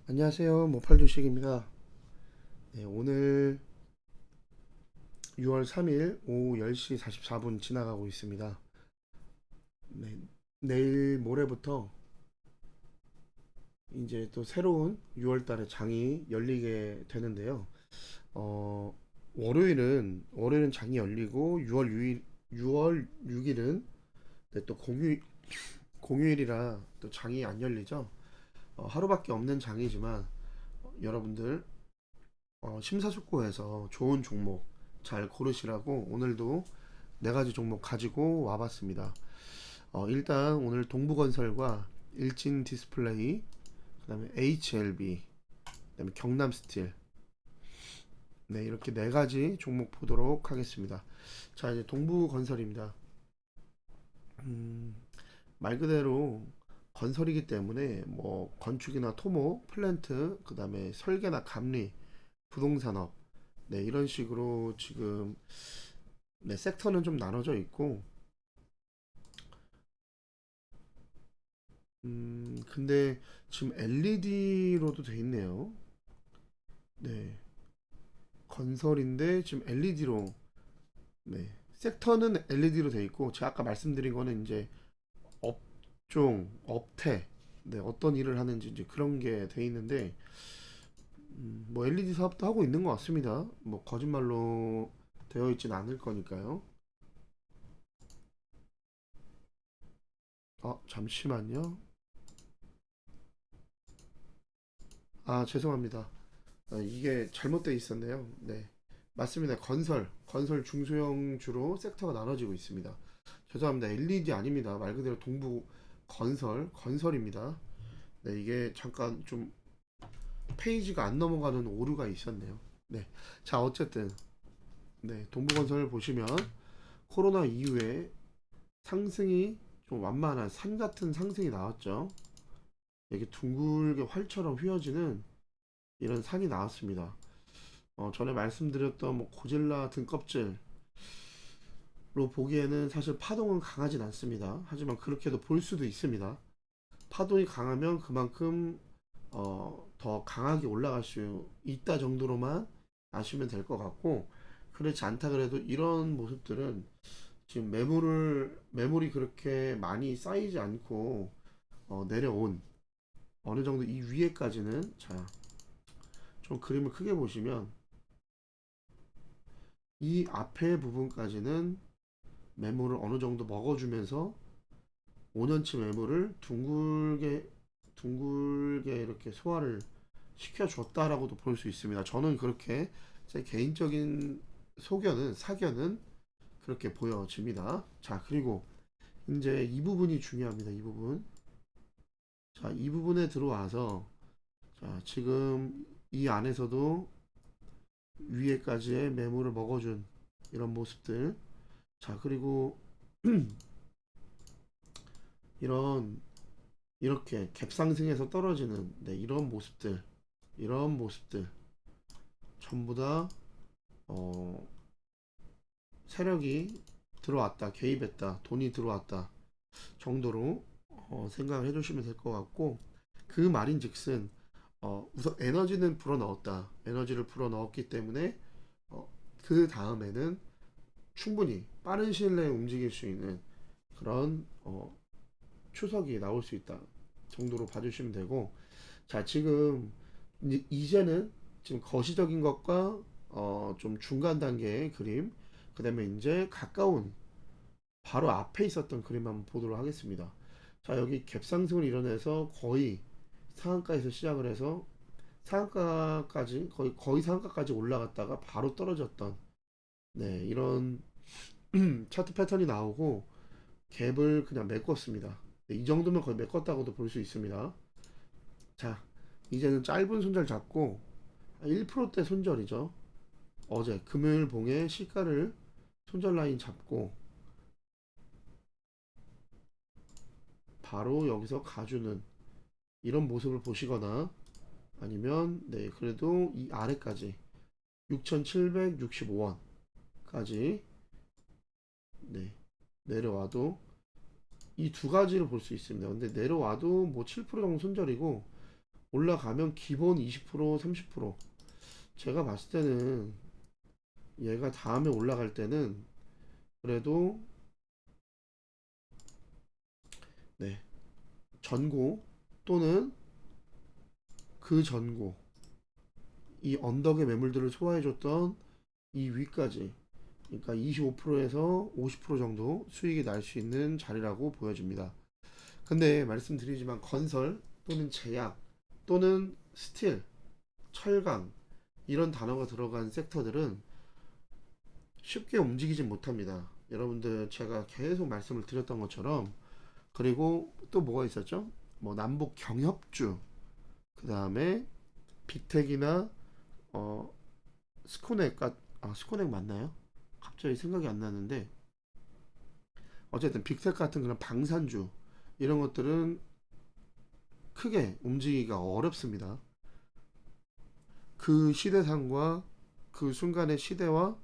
안녕하세요. 모팔 주식입니다. 네, 오늘 6월 3일 오후 10시 44분 지나가고 있습니다. 네, 내일 모레부터 이제 또 새로운 6월 달에 장이 열리게 되는데요. 어, 월요일은 장이 열리고 6월 6일은 또 공휴일이라 또 장이 안 열리죠. 하루밖에 없는 장이지만 여러분들 심사숙고해서 좋은 종목 잘 고르시라고 오늘도 네 가지 종목 가지고 와봤습니다. 일단 오늘 동부건설과 일진 디스플레이, 그다음에 HLB, 그다음에 경남스틸, 네 이렇게 네 가지 종목 보도록 하겠습니다. 자 이제 동부건설입니다. 음, 말 그대로 건설이기 때문에 뭐 건축이나 토목, 플랜트, 그다음에 설계나 감리, 부동산업, 네 이런 식으로 지금 네 섹터는 좀 나눠져 있고 근데 지금 LED로도 돼 있네요. 네. 건설인데 지금 LED로, 네. 섹터는 LED로 돼 있고, 제가 아까 말씀드린 거는 이제 업종, 업태, 네, 어떤 일을 하는지 이제 그런 게 돼 있는데, 뭐 LED 사업도 하고 있는 것 같습니다. 뭐 거짓말로 되어 있진 않을 거니까요. 잠시만요. 죄송합니다. 이게 잘못되어 있었네요. 네. 맞습니다. 건설 중소형 주로 섹터가 나눠지고 있습니다. 죄송합니다. LED 아닙니다. 말 그대로 동부 건설입니다. 네, 이게 잠깐 좀 페이지가 안 넘어가는 오류가 있었네요. 네. 자, 어쨌든 네, 동부건설 보시면 코로나 이후에 상승이 좀 완만한 산 같은 상승이 나왔죠. 이게 둥글게 활처럼 휘어지는 이런 산이 나왔습니다. 전에 말씀드렸던 뭐 고질라 등껍질로 보기에는 사실 파동은 강하진 않습니다. 하지만 그렇게도 볼 수도 있습니다. 파동이 강하면 그만큼 더 강하게 올라갈 수 있다 정도로만 아시면 될 것 같고, 그렇지 않다 그래도 이런 모습들은 지금 매물이 그렇게 많이 쌓이지 않고 내려온 어느 정도 이 위에까지는, 자 좀 그림을 크게 보시면 이 앞에 부분까지는 매물을 어느 정도 먹어주면서 5년치 매물을 둥글게 이렇게 소화를 시켜줬다라고도 볼 수 있습니다. 저는 그렇게 제 개인적인 사견은 그렇게 보여집니다. 자, 그리고 이제 이 부분이 중요합니다. 이 부분. 자, 이 부분에 들어와서 자, 지금 이 안에서도 위에까지의 매물을 먹어준 이런 모습들. 자, 그리고 이런 이렇게 갭상승해서 떨어지는 네, 이런 모습들 전부 다 어, 세력이 들어왔다, 개입했다, 돈이 들어왔다 정도로 생각을 해주시면 될 것 같고, 그 말인즉슨 우선 에너지는 불어넣었다. 에너지를 불어넣었기 때문에 그 다음에는 충분히 빠른 시일 내에 움직일 수 있는 그런 추석이 나올 수 있다 정도로 봐주시면 되고, 자 지금 이제는 지금 거시적인 것과 좀 중간 단계의 그림, 그 다음에 이제 가까운 바로 앞에 있었던 그림 한번 보도록 하겠습니다. 자 여기 갭상승을 이뤄내서 거의 상한가에서 시작을 해서 상한가까지 거의 상한가까지 올라갔다가 바로 떨어졌던, 네 이런 차트 패턴이 나오고 갭을 그냥 메꿨습니다. 네, 이 정도면 거의 메꿨다고도 볼 수 있습니다. 자 이제는 짧은 손절 잡고 1%대 손절이죠. 어제 금요일 봉에 시가를 손절 라인 잡고 바로 여기서 가주는 이런 모습을 보시거나, 아니면 네 그래도 이 아래까지 6,765원까지 네 내려와도 이 두 가지를 볼 수 있습니다. 근데 내려와도 뭐 7% 정도 손절이고 올라가면 기본 20% 30%. 제가 봤을 때는 얘가 다음에 올라갈 때는 그래도 네, 전고 또는 그 전고, 이 언덕의 매물들을 소화해줬던 이 위까지, 그러니까 25%에서 50% 정도 수익이 날 수 있는 자리라고 보여집니다. 근데 말씀드리지만 건설 또는 제약 또는 스틸, 철강 이런 단어가 들어간 섹터들은 쉽게 움직이진 못합니다. 여러분들 제가 계속 말씀을 드렸던 것처럼. 그리고 또 뭐가 있었죠? 뭐 남북 경협주, 그 다음에 빅텍이나 어 스코넥, 스코넥 맞나요? 갑자기 생각이 안 나는데, 어쨌든 빅텍 같은 그런 방산주 이런 것들은 크게 움직이기가 어렵습니다. 그 시대상과 그 순간의 시대와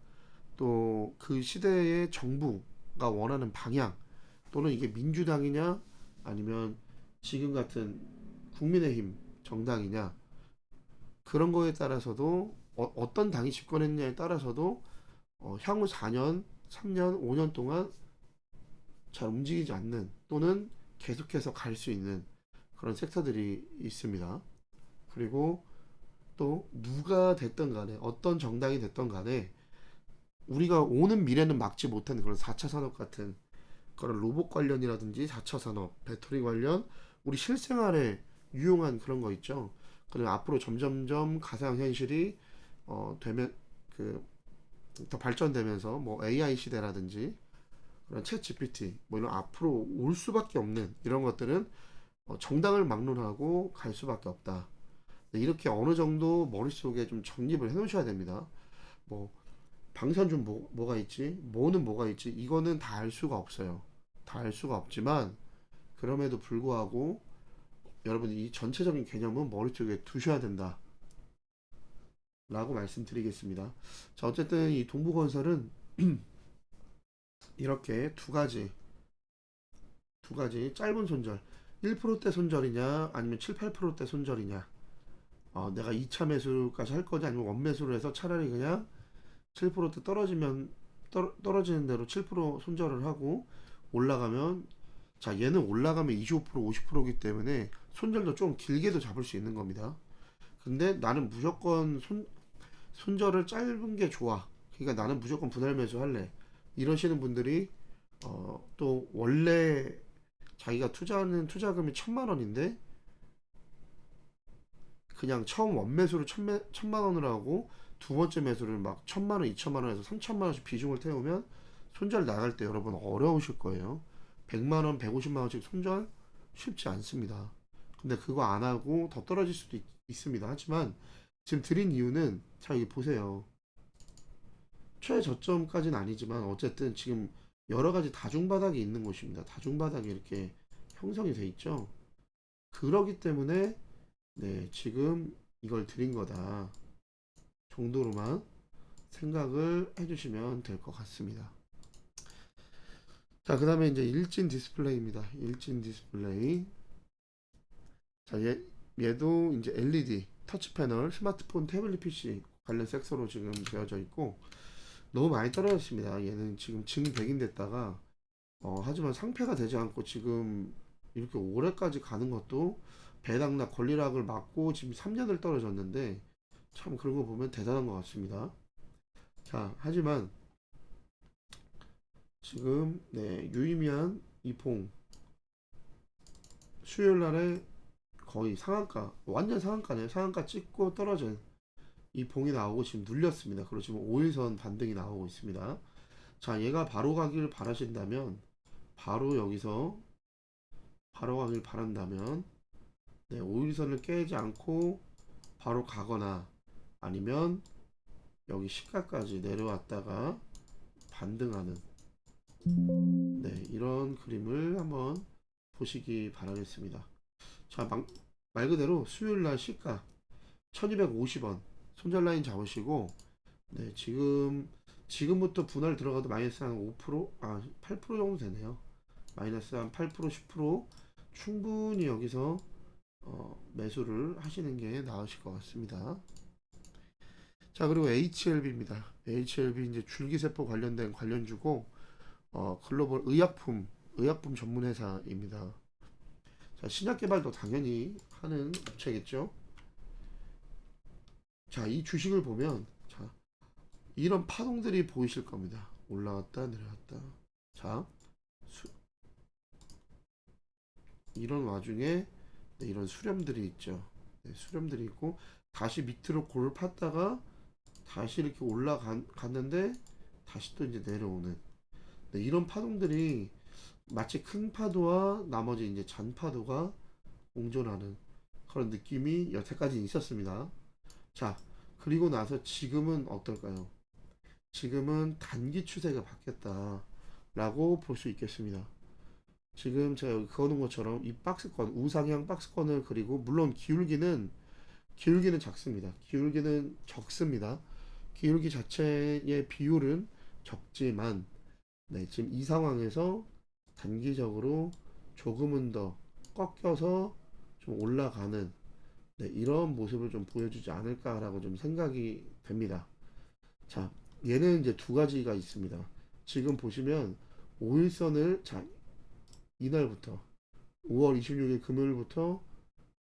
또 그 시대의 정부가 원하는 방향, 또는 이게 민주당이냐 아니면 지금 같은 국민의힘 정당이냐, 그런 거에 따라서도 떤 당이 집권했냐에 따라서도 향후 4년, 3년, 5년 동안 잘 움직이지 않는 또는 계속해서 갈 수 있는 그런 섹터들이 있습니다. 그리고 또 누가 됐든 간에 어떤 정당이 됐든 간에 우리가 오는 미래는 막지 못하는 그런 4차 산업 같은 그런 로봇 관련이라든지 4차 산업, 배터리 관련 우리 실생활에 유용한 그런 거 있죠. 그리고 앞으로 점점점 가상현실이 되면 그 더 발전되면서 뭐 AI 시대라든지 그런 챗 GPT 뭐 이런 앞으로 올 수밖에 없는 이런 것들은 정당을 막론하고 갈 수밖에 없다. 네, 이렇게 어느 정도 머릿속에 좀 정립을 해 놓으셔야 됩니다. 뭐 방산 좀 뭐가 있지? 뭐는 뭐가 있지? 이거는 다 알 수가 없어요. 다 알 수가 없지만 그럼에도 불구하고 여러분이 이 전체적인 개념은 머릿속에 두셔야 된다 라고 말씀드리겠습니다. 자, 어쨌든 이 동부건설은 이렇게 두 가지 짧은 손절, 1%대 손절이냐 아니면 7, 8%대 손절이냐, 내가 2차 매수까지 할 거냐 아니면 원매수를 해서 차라리 그냥 7% 떨어지면 떨어지는 대로 7% 손절을 하고 올라가면, 자 얘는 올라가면 25% 50%이기 때문에 손절도 좀 길게도 잡을 수 있는 겁니다. 근데 나는 무조건 손절을 짧은 게 좋아, 그러니까 나는 무조건 분할 매수 할래, 이러시는 분들이 또 원래 자기가 투자하는 투자금이 1,000만 원인데 그냥 처음 원매수를 1,000만 원을 하고 두 번째 매수를 막 1,000만 원, 2천만 원에서 3천만 원씩 비중을 태우면 손절 나갈 때 여러분 어려우실 거예요. 100만 원, 150만 원씩 손절 쉽지 않습니다. 근데 그거 안 하고 더 떨어질 수도 있습니다. 하지만 지금 드린 이유는, 자 여기 보세요. 최저점까지는 아니지만 어쨌든 지금 여러 가지 다중바닥이 있는 곳입니다. 다중바닥이 이렇게 형성이 돼 있죠. 그러기 때문에 네, 지금 이걸 드린 거다 정도로만 생각을 해주시면 될 것 같습니다. 자, 그 다음에 이제 일진 디스플레이입니다. 일진 디스플레이. 자, 얘도 이제 LED, 터치 패널, 스마트폰, 태블릿 PC 관련 섹터로 지금 되어져 있고, 너무 많이 떨어졌습니다. 얘는 지금 증 100인 됐다가, 하지만 상패가 되지 않고 지금 이렇게 올해까지 가는 것도 배당락 권리락을 맞고 지금 3년을 떨어졌는데, 참 그런 거 보면 대단한 것 같습니다. 자, 하지만 지금 네, 유의미한 이봉 수요일 날에 거의 상한가, 완전 상한가네요. 상한가 찍고 떨어진 이 봉이 나오고 지금 눌렸습니다. 그리고 지금 5일선 반등이 나오고 있습니다. 자, 얘가 바로 가기를 바라신다면, 바로 여기서 바로 가길 바란다면, 네, 5일선을 깨지 않고 바로 가거나 아니면 여기 시가까지 내려왔다가 반등하는, 네, 이런 그림을 한번 보시기 바라겠습니다. 자, 말 그대로 수요일날 시가 1250원 손절 라인 잡으시고, 네, 지금부터 분할 들어가도 마이너스 한 5%, 8% 정도 되네요. 마이너스 한 8%, 10% 충분히 여기서 매수를 하시는 게 나으실 것 같습니다. 자, 그리고 HLB입니다. HLB 이제 줄기세포 관련된 관련주고 글로벌 의약품 전문 회사입니다. 자, 신약 개발도 당연히 하는 업체겠죠. 자, 이 주식을 보면 자, 이런 파동들이 보이실 겁니다. 올라갔다 내려갔다. 자, 이런 와중에 네, 이런 수렴들이 있죠. 네, 수렴들이 있고 다시 밑으로 골을 팠다가 다시 이렇게 올라갔는데 다시 또 이제 내려오는 네, 이런 파동들이 마치 큰 파도와 나머지 이제 잔 파도가 공존하는 그런 느낌이 여태까지 있었습니다. 자, 그리고 나서 지금은 어떨까요? 지금은 단기 추세가 바뀌었다라고 볼 수 있겠습니다. 지금 제가 여기 그어놓은 것처럼 이 박스권, 우상향 박스권을 그리고 물론 기울기는 작습니다. 기울기는 적습니다. 기울기 자체의 비율은 적지만 네, 지금 이 상황에서 단기적으로 조금은 더 꺾여서 좀 올라가는 네, 이런 모습을 좀 보여주지 않을까라고 좀 생각이 됩니다. 자, 얘는 이제 두 가지가 있습니다. 지금 보시면 5일선을 자, 이날부터 5월 26일 금요일부터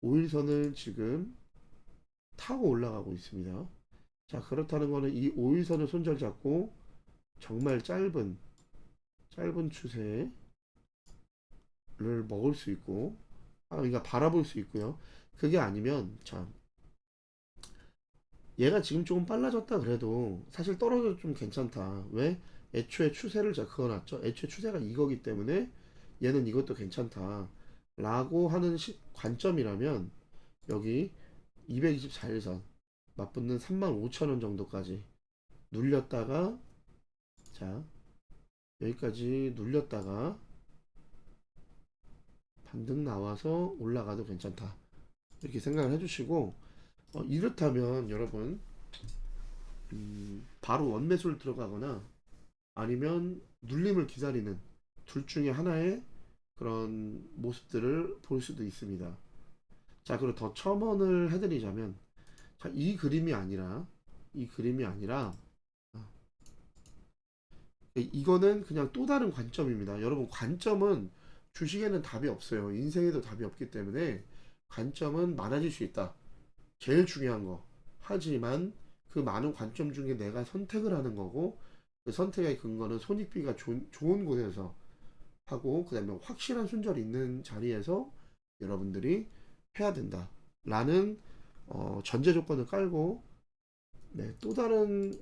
5일선을 지금 타고 올라가고 있습니다. 자, 그렇다는 거는 이 5일선을 손절 잡고 정말 짧은 추세를 먹을 수 있고, 그러니까 바라볼 수 있고요. 그게 아니면, 자, 얘가 지금 조금 빨라졌다 그래도 사실 떨어져도 좀 괜찮다. 왜? 애초에 추세를 제가 그어놨죠. 애초에 추세가 이거기 때문에 얘는 이것도 괜찮다. 라고 하는 관점이라면 여기 224일선 맞붙는 35,000원 정도까지 눌렸다가 자 여기까지 눌렸다가 반등 나와서 올라가도 괜찮다 이렇게 생각을 해주시고 이렇다면 여러분 바로 원매수를 들어가거나 아니면 눌림을 기다리는 둘 중에 하나의 그런 모습들을 볼 수도 있습니다. 자, 그리고 더 첨언을 해드리자면 자, 이 그림이 아니라 이거는 그냥 또 다른 관점입니다. 여러분 관점은 주식에는 답이 없어요. 인생에도 답이 없기 때문에 관점은 많아질 수 있다. 제일 중요한 거. 하지만 그 많은 관점 중에 내가 선택을 하는 거고 그 선택의 근거는 손익비가 좋은 곳에서 하고 그 다음에 확실한 순절이 있는 자리에서 여러분들이 해야 된다. 라는 전제 조건을 깔고 네, 또 다른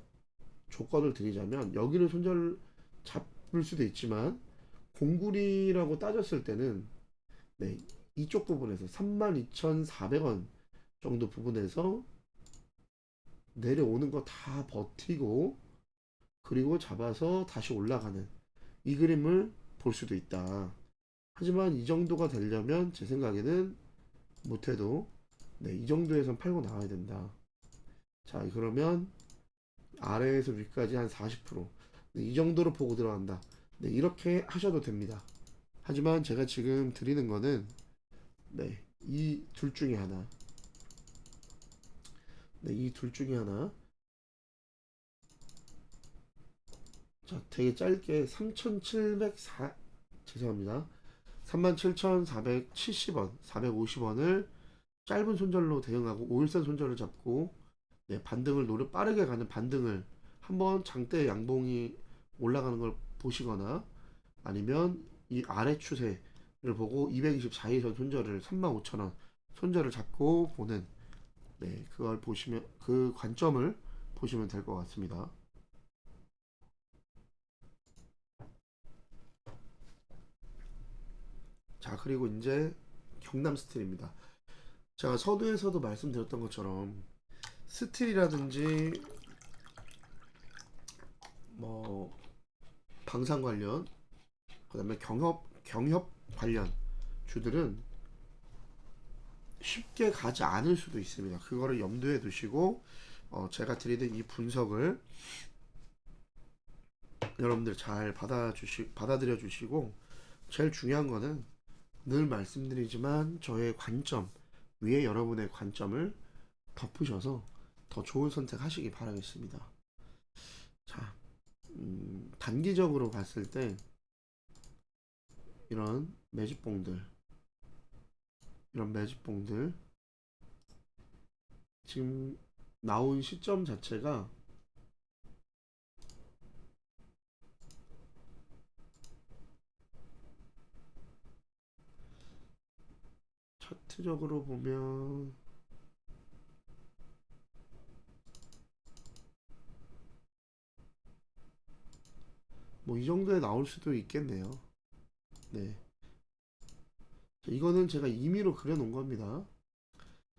조건을 드리자면 여기를 손절 잡을 수도 있지만 공구리라고 따졌을 때는 네, 이쪽 부분에서 32,400원 정도 부분에서 내려오는 거 다 버티고 그리고 잡아서 다시 올라가는 이 그림을 볼 수도 있다. 하지만 이 정도가 되려면 제 생각에는 못해도 네, 이 정도에선 팔고 나와야 된다. 자, 그러면 아래에서 위까지 한 40%. 네, 이 정도로 보고 들어간다. 네, 이렇게 하셔도 됩니다. 하지만 제가 지금 드리는 거는 네, 이 둘 중에 하나. 네, 이 둘 중에 하나. 자, 되게 짧게 3,704 죄송합니다. 37,470원, 450원을 짧은 손절로 대응하고 5일선 손절을 잡고 네, 반등을 빠르게 가는 반등을 한번 장대 양봉이 올라가는 걸 보시거나 아니면 이 아래 추세를 보고 224일선 손절을 35,000원 손절을 잡고 보는 네, 그걸 보시면 그 관점을 보시면 될 것 같습니다. 자, 그리고 이제 경남 스틸입니다. 제가 서두에서도 말씀드렸던 것처럼 스틸이라든지 뭐 방산 관련 그다음에 경협 관련 주들은 쉽게 가지 않을 수도 있습니다. 그거를 염두에 두시고 제가 드리는 이 분석을 여러분들 잘 받아들여 주시고 제일 중요한 거는 늘 말씀드리지만 저의 관점 위에 여러분의 관점을 덮으셔서 더 좋은 선택하시기 바라겠습니다. 자, 단기적으로 봤을 때 이런 매집봉들 지금 나온 시점 자체가 차트적으로 보면 뭐 이 정도에 나올 수도 있겠네요. 네, 이거는 제가 임의로 그려놓은 겁니다.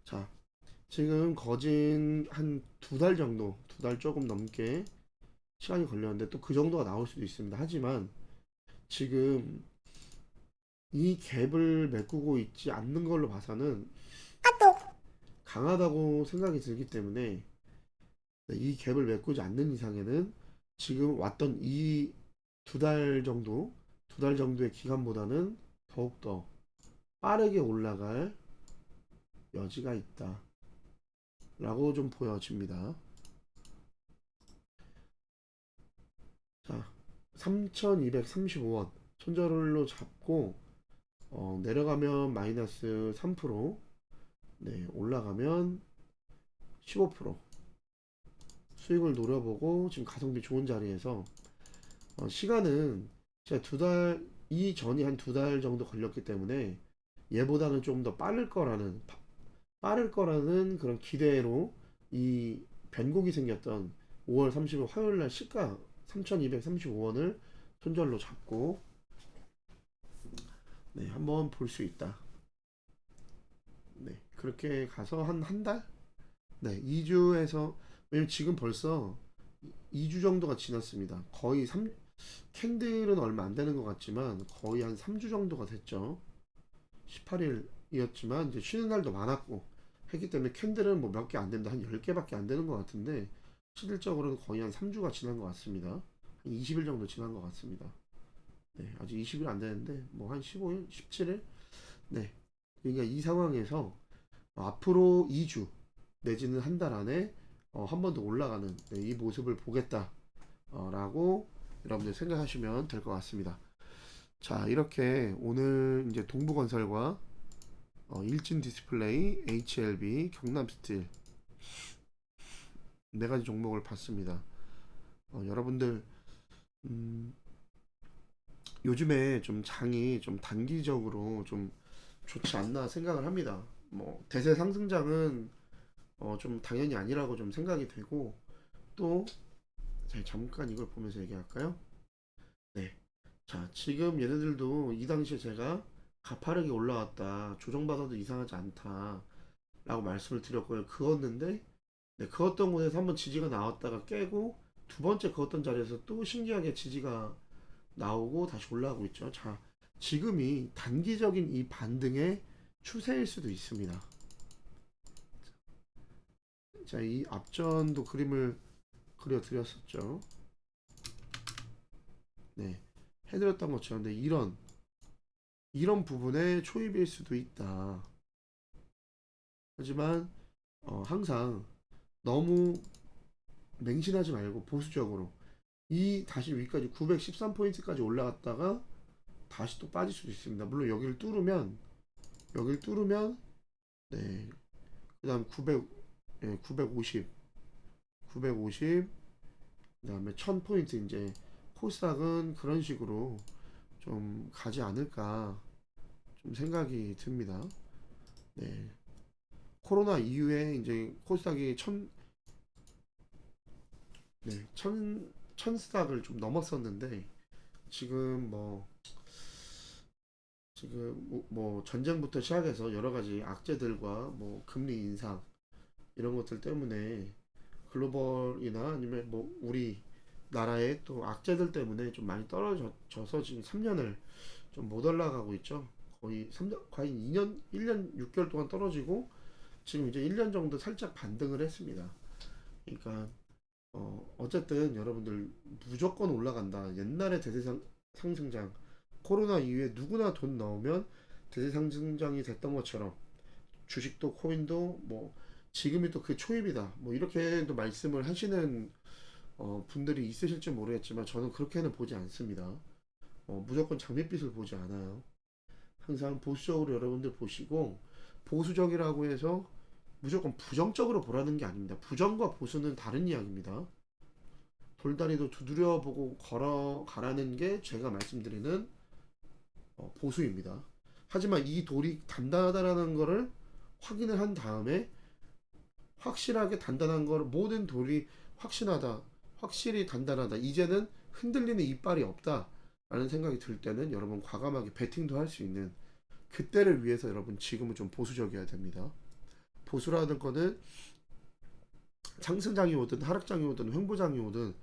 자, 지금 거진 한 두 달 정도, 두 달 조금 넘게 시간이 걸렸는데 또 그 정도가 나올 수도 있습니다. 하지만 지금 이 갭을 메꾸고 있지 않는 걸로 봐서는 강하다고 생각이 들기 때문에 이 갭을 메꾸지 않는 이상에는 지금 왔던 이 두 달 정도의 기간보다는 더욱더 빠르게 올라갈 여지가 있다 라고 좀 보여집니다. 자, 3235원 손절로 잡고 내려가면 마이너스 3%, 네, 올라가면 15% 수익을 노려보고 지금 가성비 좋은 자리에서 시간은 제가 이전이 한 두 달 정도 걸렸기 때문에 얘보다는 좀 더 빠를 거라는 그런 기대로 이 변곡이 생겼던 5월 30일 화요일 날 시가 3235원을 손절로 잡고 네, 한번 볼 수 있다. 네, 그렇게 가서 한 달? 네, 2주에서 왜냐면 지금 벌써 2주 정도가 지났습니다. 거의 캔들은 얼마 안 되는 것 같지만 거의 한 3주 정도가 됐죠. 18일이었지만 이제 쉬는 날도 많았고 했기 때문에 캔들은 뭐 몇 개 안 된다. 한 10개밖에 안 되는 것 같은데 실질적으로는 거의 한 3주가 지난 것 같습니다. 한 20일 정도 지난 것 같습니다. 네, 아직 20일 안 되는데 뭐 한 15일, 17일? 네. 그러니까 이 상황에서 앞으로 2주 내지는 한 달 안에 한 번 더 올라가는 네, 이 모습을 보겠다 라고 여러분들 생각하시면 될 것 같습니다. 자, 이렇게 오늘 이제 동부건설과 일진 디스플레이, HLB, 경남스틸 네 가지 종목을 봤습니다. 여러분들 요즘에 좀 장이 좀 단기적으로 좀 좋지 않나 생각을 합니다. 뭐 대세 상승장은 좀 당연히 아니라고 좀 생각이 되고 또 잠깐 이걸 보면서 얘기할까요? 네. 자, 지금 얘네들도 이 당시에 제가 가파르게 올라왔다. 조정받아도 이상하지 않다. 라고 말씀을 드렸고요. 그었는데, 네, 그었던 곳에서 한번 지지가 나왔다가 깨고, 두 번째 그었던 자리에서 또 신기하게 지지가 나오고 다시 올라가고 있죠. 자, 지금이 단기적인 이 반등의 추세일 수도 있습니다. 자, 이 앞전도 그림을 그려드렸었죠. 네. 해드렸던 것처럼, 근데 이런 부분의 초입일 수도 있다. 하지만 항상 너무 맹신하지 말고 보수적으로 이 다시 위까지 913포인트까지 올라갔다가 다시 또 빠질 수도 있습니다. 물론 여기를 뚫으면 네, 그다음 900, 950 그다음에 1000포인트 이제 코스닥은 그런 식으로 좀 가지 않을까 좀 생각이 듭니다. 네. 코로나 이후에 이제 코스닥이 천스닥을 좀 넘었었는데 지금 뭐 전쟁부터 시작해서 여러 가지 악재들과 뭐 금리 인상 이런 것들 때문에 글로벌이나 아니면 뭐 우리 나라의 또 악재들 때문에 좀 많이 떨어져서 지금 3년을 좀 못 올라가고 있죠. 거의 2년, 1년 6개월 동안 떨어지고 지금 이제 1년 정도 살짝 반등을 했습니다. 그러니까 어쨌든 여러분들 무조건 올라간다. 옛날에 상승장 코로나 이후에 누구나 돈 넣으면 대대 상승장이 됐던 것처럼 주식도 코인도 뭐 지금이 또 그 초입이다. 뭐 이렇게도 말씀을 하시는 분들이 있으실지 모르겠지만 저는 그렇게는 보지 않습니다. 무조건 장밋빛을 보지 않아요. 항상 보수적으로 여러분들 보시고 보수적이라고 해서 무조건 부정적으로 보라는 게 아닙니다. 부정과 보수는 다른 이야기입니다. 돌다리도 두드려 보고 걸어가라는 게 제가 말씀드리는 보수입니다. 하지만 이 돌이 단단하다라는 거를 확인을 한 다음에 확실하게 단단한 걸 모든 돌이 확신하다, 확실히 단단하다. 이제는 흔들리는 이빨이 없다. 라는 생각이 들 때는 여러분 과감하게 베팅도 할 수 있는 그때를 위해서 여러분 지금은 좀 보수적이어야 됩니다. 보수라는 거는 상승장이 오든 하락장이 오든 횡보장이 오든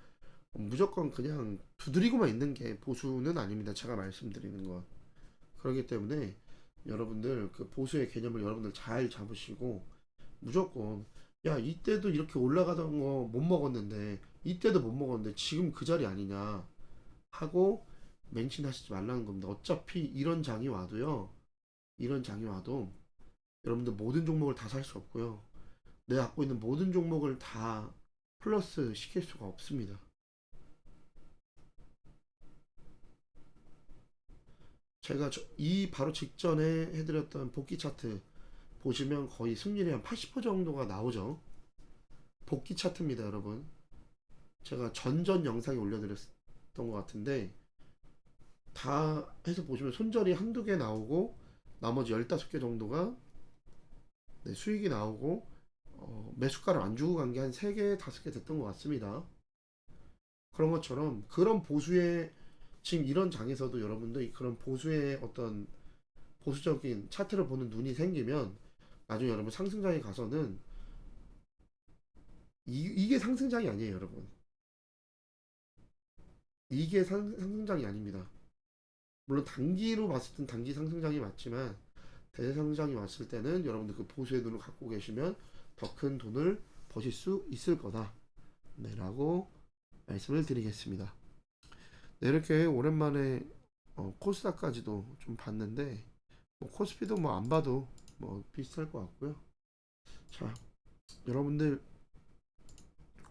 무조건 그냥 두드리고만 있는 게 보수는 아닙니다. 제가 말씀드리는 건. 그렇기 때문에 여러분들 그 보수의 개념을 여러분들 잘 잡으시고 무조건 야 이때도 이렇게 올라가던 거 못 먹었는데 이때도 못 먹었는데 지금 그 자리 아니냐 하고 맹신하시지 말라는 겁니다. 어차피 이런 장이 와도요. 이런 장이 와도 여러분들 모든 종목을 다 살 수 없고요. 내가 갖고 있는 모든 종목을 다 플러스 시킬 수가 없습니다. 제가 이 바로 직전에 해드렸던 복귀 차트 보시면 거의 승률이 한 80% 정도가 나오죠. 복귀 차트입니다, 여러분. 제가 전전 영상에 올려드렸던 것 같은데 다 해서 보시면 손절이 한두 개 나오고 나머지 15개 정도가 네, 수익이 나오고 매수가를 안 주고 간 게 한 3개, 5개 됐던 것 같습니다. 그런 것처럼 그런 보수의 지금 이런 장에서도 여러분들 그런 보수의 어떤 보수적인 차트를 보는 눈이 생기면 나중에 여러분 상승장에 가서는 이게 상승장이 아니에요, 여러분. 이게 상승장이 아닙니다. 물론 단기로 봤을 땐 단기 상승장이 맞지만 대상장이 왔을 때는 여러분들 그 보수의 눈을 갖고 계시면 더 큰 돈을 버실 수 있을 거다. 네, 라고 말씀을 드리겠습니다. 네, 이렇게 오랜만에 코스닥까지도 좀 봤는데 코스피도 뭐 안 봐도 뭐 비슷할 것 같고요. 자, 여러분들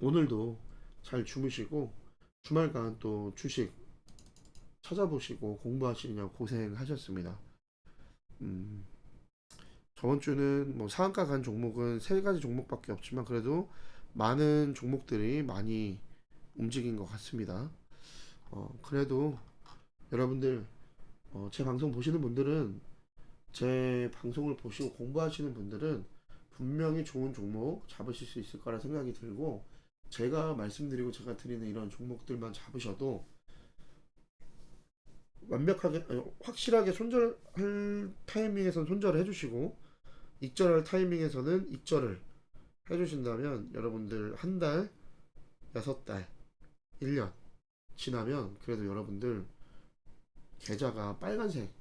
오늘도 잘 주무시고 주말간 또 주식 찾아보시고 공부하시느냐고 고생하셨습니다. 음, 저번 주는 뭐 상한가 간 종목은 3가지 종목밖에 없지만 그래도 많은 종목들이 많이 움직인 것 같습니다. 그래도 여러분들 제 방송 보시는 분들은 제 방송을 보시고 공부하시는 분들은 분명히 좋은 종목 잡으실 수 있을 거라 생각이 들고 제가 말씀드리고 제가 드리는 이런 종목들만 잡으셔도 완벽하게 확실하게 손절할 타이밍에선 손절을 해주시고 익절할 타이밍에서는 익절을 해주신다면 여러분들 한 달, 6달, 1년 지나면 그래도 여러분들 계좌가 빨간색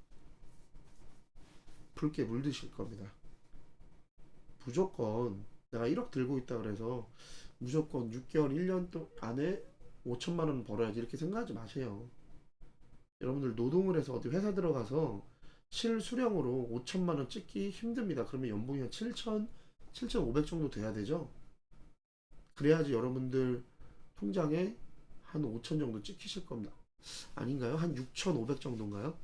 붉게 물드실 겁니다. 무조건 내가 1억 들고 있다 그래서 무조건 6개월, 1년 안에 5천만 원 벌어야지 이렇게 생각하지 마세요. 여러분들 노동을 해서 어디 회사 들어가서 실수령으로 5천만 원 찍기 힘듭니다. 그러면 연봉이 한 7천, 7,500 정도 돼야 되죠. 그래야지 여러분들 통장에 한 5천 정도 찍히실 겁니다. 아닌가요? 한 6,500 정도인가요?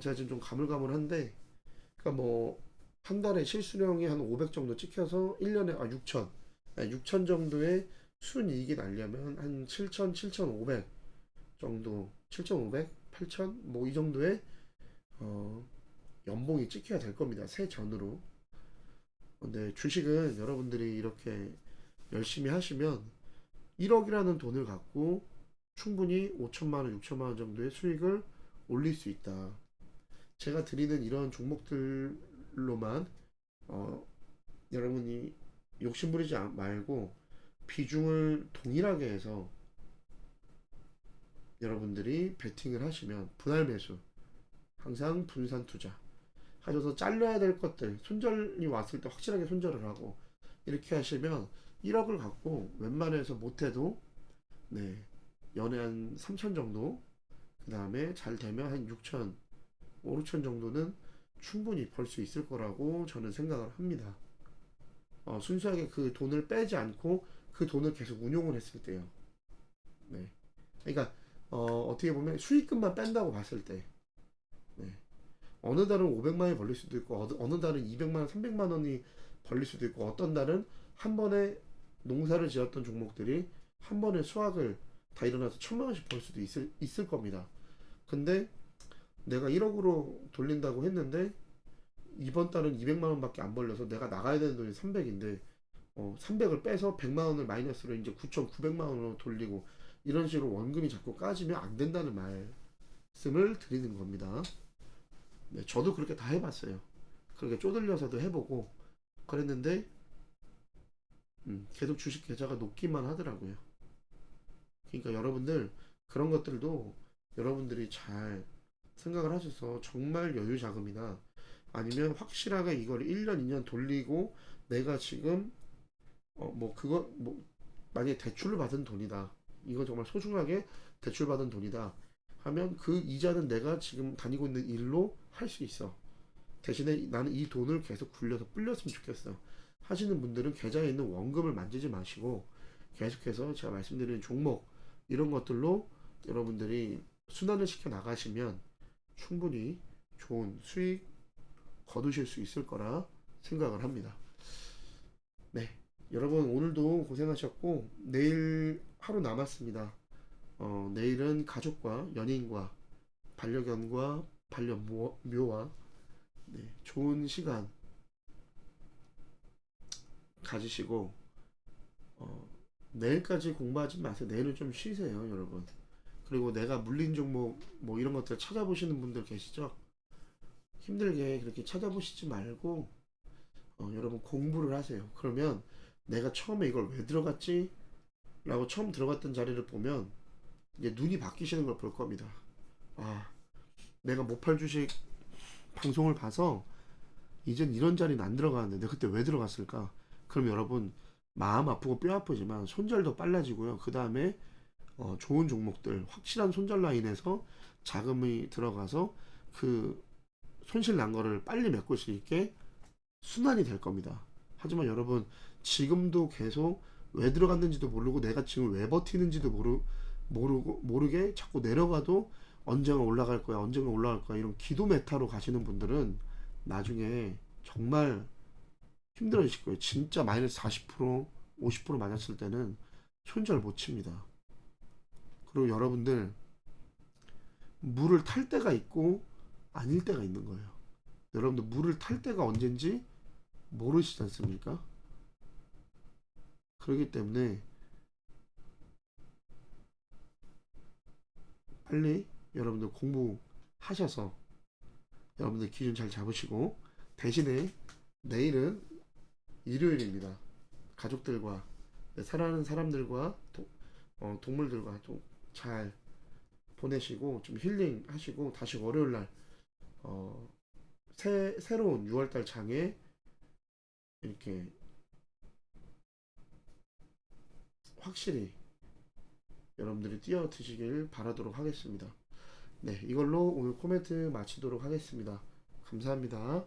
제가 지금 좀 가물가물한데, 그러니까 뭐 한 달에 실수령이 한 500 정도 찍혀서 1년에 6천, 6천 정도의 순이익이 나려면 한 7천, 7,500 정도, 7,500, 8천 뭐 이 정도의 연봉이 찍혀야 될 겁니다. 새 전으로. 근데 주식은 여러분들이 이렇게 열심히 하시면 1억이라는 돈을 갖고 충분히 5천만 원, 6천만 원 정도의 수익을 올릴 수 있다. 제가 드리는 이런 종목들로만 여러분이 욕심부리지 말고 비중을 동일하게 해서 여러분들이 베팅을 하시면 분할 매수, 항상 분산 투자 하셔서 잘라야 될 것들 손절이 왔을 때 확실하게 손절을 하고 이렇게 하시면 1억을 갖고 웬만해서 못해도 네 연에 한 3천 정도 그 다음에 잘 되면 한 6천 5, 6천 정도는 충분히 벌 수 있을 거라고 저는 생각을 합니다. 순수하게 그 돈을 빼지 않고 그 돈을 계속 운용을 했을 때요. 네. 그러니까 어떻게 보면 수익금만 뺀다고 봤을 때, 네. 어느 달은 500만 원이 벌릴 수도 있고 어느 달은 200만 원, 300만 원이 벌릴 수도 있고 어떤 달은 한 번에 농사를 지었던 종목들이 한 번에 수확을 다 일어나서 1000만 원씩 벌 수도 있을 겁니다. 근데 내가 1억으로 돌린다고 했는데 이번 달은 200만 원밖에 안 벌려서 내가 나가야 되는 돈이 300인데 300을 빼서 100만 원을 마이너스로 이제 9,900만 원으로 돌리고 이런 식으로 원금이 자꾸 까지면 안 된다는 말씀을 드리는 겁니다. 네, 저도 그렇게 다 해봤어요. 그렇게 쪼들려서도 해보고 그랬는데 계속 주식 계좌가 녹기만 하더라고요. 그러니까 여러분들 그런 것들도 여러분들이 잘 생각을 하셔서 정말 여유 자금이나 아니면 확실하게 이걸 1년, 2년 돌리고 내가 지금 뭐 그거 뭐 만약에 대출을 받은 돈이다. 이거 정말 소중하게 대출 받은 돈이다. 하면 그 이자는 내가 지금 다니고 있는 일로 할 수 있어. 대신에 나는 이 돈을 계속 굴려서 불렸으면 좋겠어. 하시는 분들은 계좌에 있는 원금을 만지지 마시고 계속해서 제가 말씀드리는 종목 이런 것들로 여러분들이 순환을 시켜 나가시면 충분히 좋은 수익 거두실 수 있을 거라 생각을 합니다. 네. 여러분 오늘도 고생하셨고 내일 하루 남았습니다. 내일은 가족과 연인과 반려견과 반려묘와 네, 좋은 시간 가지시고 내일까지 공부하지 마세요. 내일은 좀 쉬세요, 여러분. 그리고 내가 물린 종목 뭐 이런 것들 찾아보시는 분들 계시죠? 힘들게 그렇게 찾아보시지 말고 여러분 공부를 하세요. 그러면 내가 처음에 이걸 왜 들어갔지? 라고 처음 들어갔던 자리를 보면 이제 눈이 바뀌시는 걸 볼 겁니다. 아, 내가 모팔 주식 방송을 봐서 이젠 이런 자리는 안 들어가는데 내가 그때 왜 들어갔을까? 그럼 여러분 마음 아프고 뼈 아프지만 손절도 빨라지고요. 그 다음에 좋은 종목들 확실한 손절 라인에서 자금이 들어가서 그 손실 난 거를 빨리 메꿀 수 있게 순환이 될 겁니다. 하지만 여러분 지금도 계속 왜 들어갔는지도 모르고 내가 지금 왜 버티는지도 모르게 자꾸 내려가도 언젠가 올라갈 거야 언젠가 올라갈 거야 이런 기도 메타로 가시는 분들은 나중에 정말 힘들어지실 거예요. 진짜 마이너스 40% 50% 맞았을 때는 손절 못 칩니다. 그리고 여러분들 물을 탈 때가 있고 아닐 때가 있는 거예요. 여러분들 물을 탈 때가 언젠지 모르시지 않습니까? 그렇기 때문에 빨리 여러분들 공부하셔서 여러분들 기준 잘 잡으시고 대신에 내일은 일요일입니다. 가족들과 사랑하는 사람들과 동물들과 좀 잘 보내시고 좀 힐링 하시고 다시 월요일날 새로운 6월달 장에 이렇게 확실히 여러분들이 뛰어드시길 바라도록 하겠습니다. 네, 이걸로 오늘 코멘트 마치도록 하겠습니다. 감사합니다.